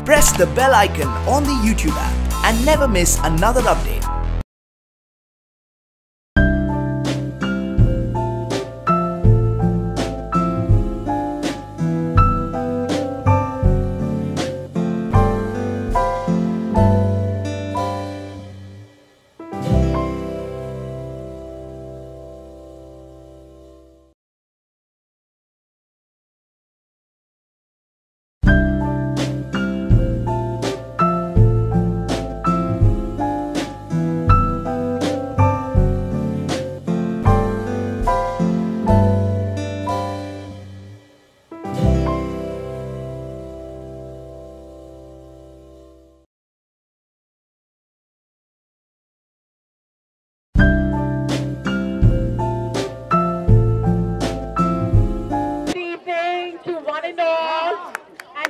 Press the bell icon on the YouTube app and never miss another update.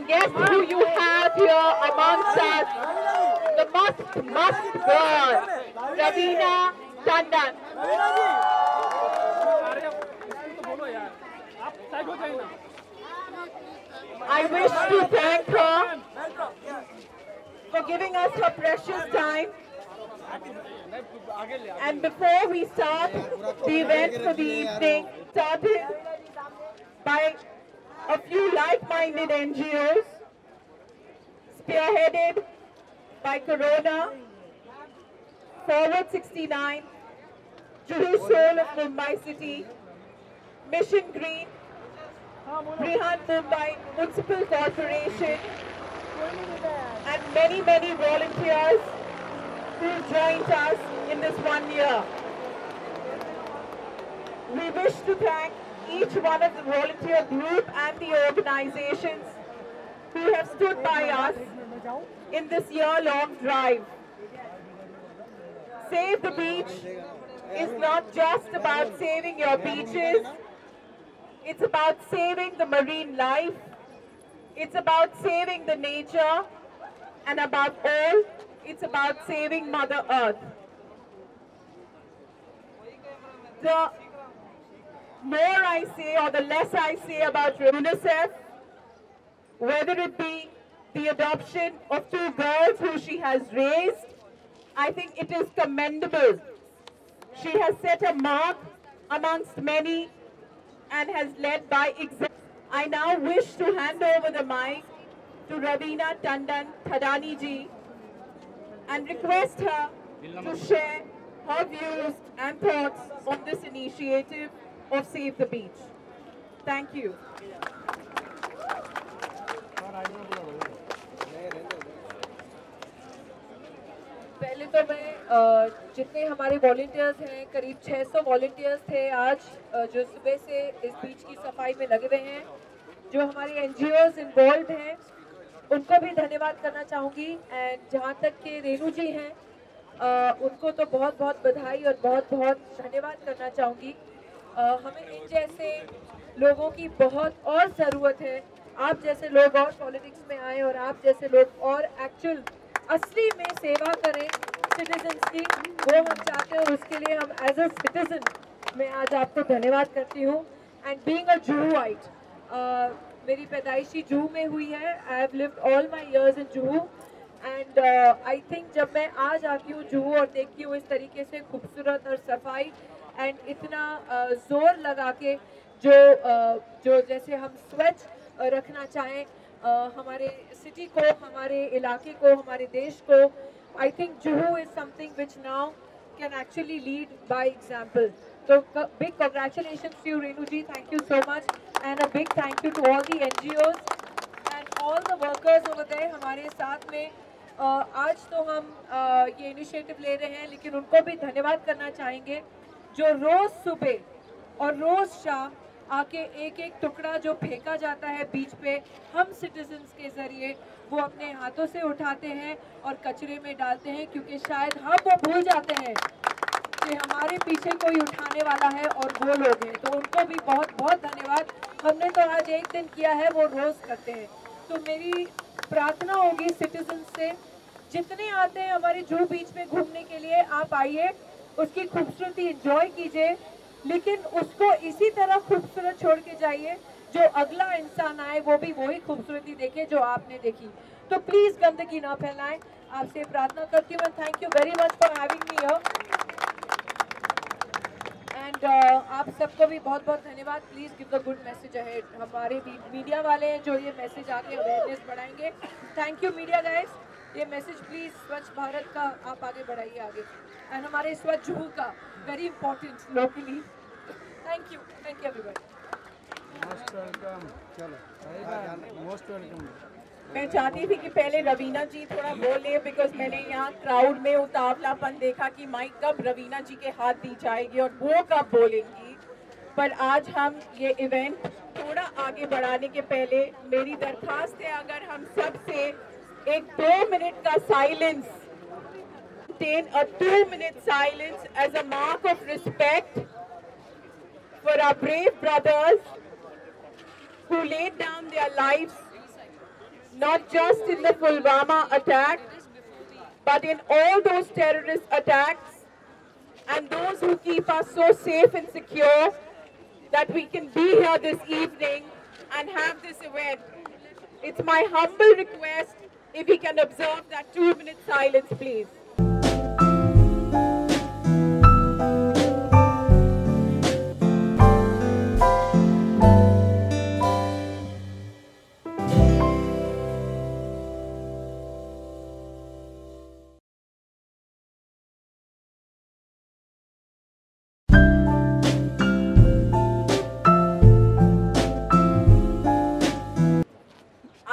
Guess who you have here amongst us? The must girl, Raveena Tandon. I wish to thank her for giving us her precious time. And before we start the event for the evening, started by a few like-minded NGOs, spearheaded by Corona, Forward 69, Juhu Soul of Mumbai City, Mission Green, Brihan Mumbai Municipal Corporation, and many volunteers who joined us in this 1 year. We wish to thank each one of the volunteer group and the organizations who have stood by us in this year-long drive. Save the Beach is not just about saving your beaches, it's about saving the marine life, it's about saving the nature, and above all, it's about saving Mother Earth. The more I say or the less I say about UNICEF, whether it be the adoption of 2 girls who she has raised, I think it is commendable. She has set a mark amongst many and has led by example. I now wish to hand over the mic to Raveena Tandon Thadani ji and request her to share her views and thoughts on this initiative of Save the Beach. Thank you. पहले तो मैं जितने हमारे volunteers हैं, करीब 600 volunteers थे आज जो सुबह से इस बीच की सफाई में लगे हुए हैं, जो हमारे एनजीओज इन्वॉल्व हैं, उनको भी धन्यवाद करना चाहूँगी। एंड जहाँ तक के रेणु जी हैं, उनको तो बहुत बधाई और बहुत धन्यवाद करना चाहूँगी। हमें इन जैसे लोगों की बहुत और ज़रूरत है। आप जैसे लोग और पॉलिटिक्स में आए और आप जैसे लोग और एक्चुअल असली में सेवा करें सिटीजन्स की, वो हम चाहते हैं और उसके लिए हम एज अ सिटीजन मैं आज आपको धन्यवाद करती हूँ। एंड बीइंग अ जुहूआइट, मेरी पैदाइशी जुहू में हुई है। I have lived all my years in Juhu and I think जब मैं आज आती हूँ जुहू और देखती हूँ इस तरीके से खूबसूरत और सफाई एंड इतना जोर लगा के जो जैसे हम स्वच्छ रखना चाहें हमारे सिटी को, हमारे इलाके को, हमारे देश को, I think Juhu is something which now can actually lead by example. तो big congratulations to you Renu ji, thank you so much and a big thank you to all the NGOs and all the workers over there हमारे साथ में। आज तो हम ये initiative ले रहे हैं, लेकिन उनको भी धन्यवाद करना चाहेंगे जो रोज सुबह और रोज शाम आके एक टुकड़ा जो फेंका जाता है बीच पे, हम सिटीजन्स के ज़रिए वो अपने हाथों से उठाते हैं और कचरे में डालते हैं, क्योंकि शायद हम वो भूल जाते हैं कि हमारे पीछे कोई उठाने वाला है और वो लोग हैं। तो उनको भी बहुत धन्यवाद। हमने तो आज एक दिन किया है, वो रोज़ करते हैं। तो मेरी प्रार्थना होगी सिटीजन से, जितने आते हैं हमारे जुहू बीच में घूमने के लिए, आप आइए, उसकी खूबसूरती एंजॉय कीजिए, लेकिन उसको इसी तरह खूबसूरत छोड़ के जाइए जो अगला इंसान आए वो भी वही खूबसूरती देखे जो आपने देखी। तो प्लीज गंदगी ना फैलाएं, आपसे प्रार्थना करती हूँ। Thank you very much for having me here and आप सबको भी बहुत बहुत धन्यवाद। Please give the good message ahead. हमारे मीडिया वाले हैं जो ये मैसेज आगे अवेयरनेस बढ़ाएंगे। थैंक यू मीडिया गाइस, ये मैसेज प्लीज स्वच्छ भारत का आप आगे बढ़ाइए आगे, एंड हमारे स्वच्छ जुहू का very important locally. Thank you everybody. Most welcome. चलो मोस्ट वेलकम। मैं चाहती थी कि पहले रवीना जी थोड़ा बोले, बिकॉज मैंने यहाँ क्राउड में उतावलापन देखा कि माइक कब रवीना जी के हाथ दी जाएगी और वो कब बोलेंगी। पर आज हम ये इवेंट थोड़ा आगे बढ़ाने के पहले मेरी दरखास्त है, अगर हम सब से एक 2 मिनट का silence, ten a 2 minute silence as a mark of respect for our brave brothers who laid down their lives not just in the Pulwama attack, but in all those terrorist attacks, and those who keep us so safe and secure that we can be here this evening and have this event. It's my humble request if we can observe that 2-minute silence, please.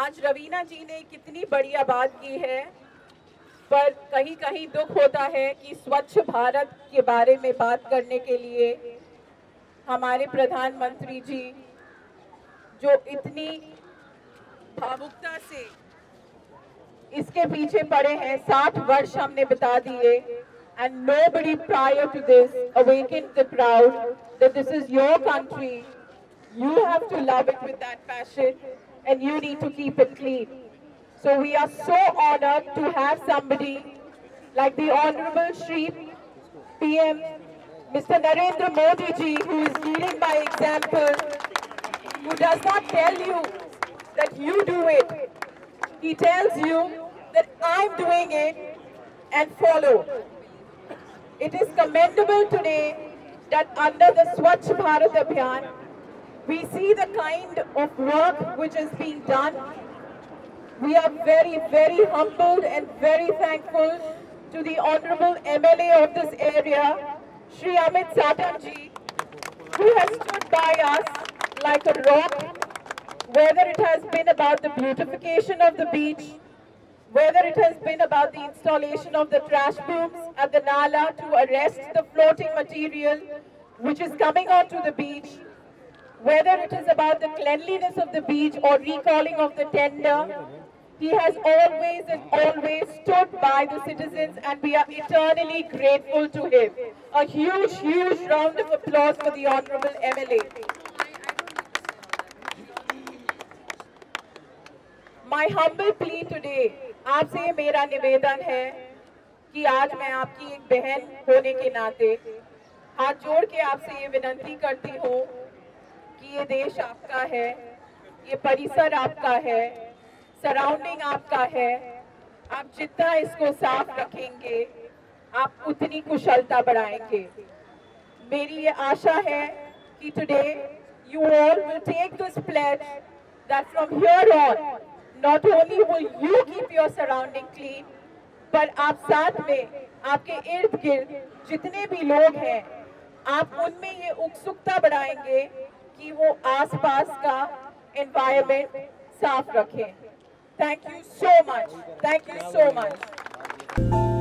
आज रवीना जी ने कितनी बढ़िया बात की है, पर कहीं कहीं दुख होता है कि स्वच्छ भारत के बारे में बात करने के लिए हमारे प्रधानमंत्री जी जो इतनी भावुकता से इसके पीछे पड़े हैं, 60 वर्ष हमने बिता दिए, and nobody prior to this awakened the crowd that this is your country, you have to love it with that passion, and you need to keep it clean. So we are so honored to have somebody like the Honorable Shri PM Mr. Narendra Modi ji, who is leading by example, who does not tell you that you do it. He tells you that I'm doing it and follow. It is commendable today that under the Swachh Bharat Abhiyan, we see the kind of work which is being done. We are very, very humbled and very thankful to the Honorable MLA of this area, Shri Amit Satam ji, who has stood by us like a rock, whether it has been about the beautification of the beach, whether it has been about the installation of the trash booms at the Nala to arrest the floating material which is coming onto the beach, whether it is about the cleanliness of the beach or recalling of the tender, he has always and always stood by the citizens, and we are eternally grateful to him. A huge, huge round of applause for the Honorable MLA. My humble plea today, आपसे मेरा निवेदन है कि आज मैं आपकी एक बहन होने के नाते हाथ जोड़ के आपसे ये विनती करती हूँ कि ये देश आपका है, ये परिसर आपका है, सराउंडिंग आपका है। आप जितना इसको साफ रखेंगे, आप उतनी कुशलता बढ़ाएंगे। मेरी ये आशा है कि today you all will take this pledge that from here on, not only will you keep your surrounding clean, पर आप साथ में आपके इर्द गिर्द जितने भी लोग हैं, आप उनमें ये उत्सुकता बढ़ाएंगे कि वो आसपास का एनवायरनमेंट साफ रखें। Thank you so much. Thank you so much.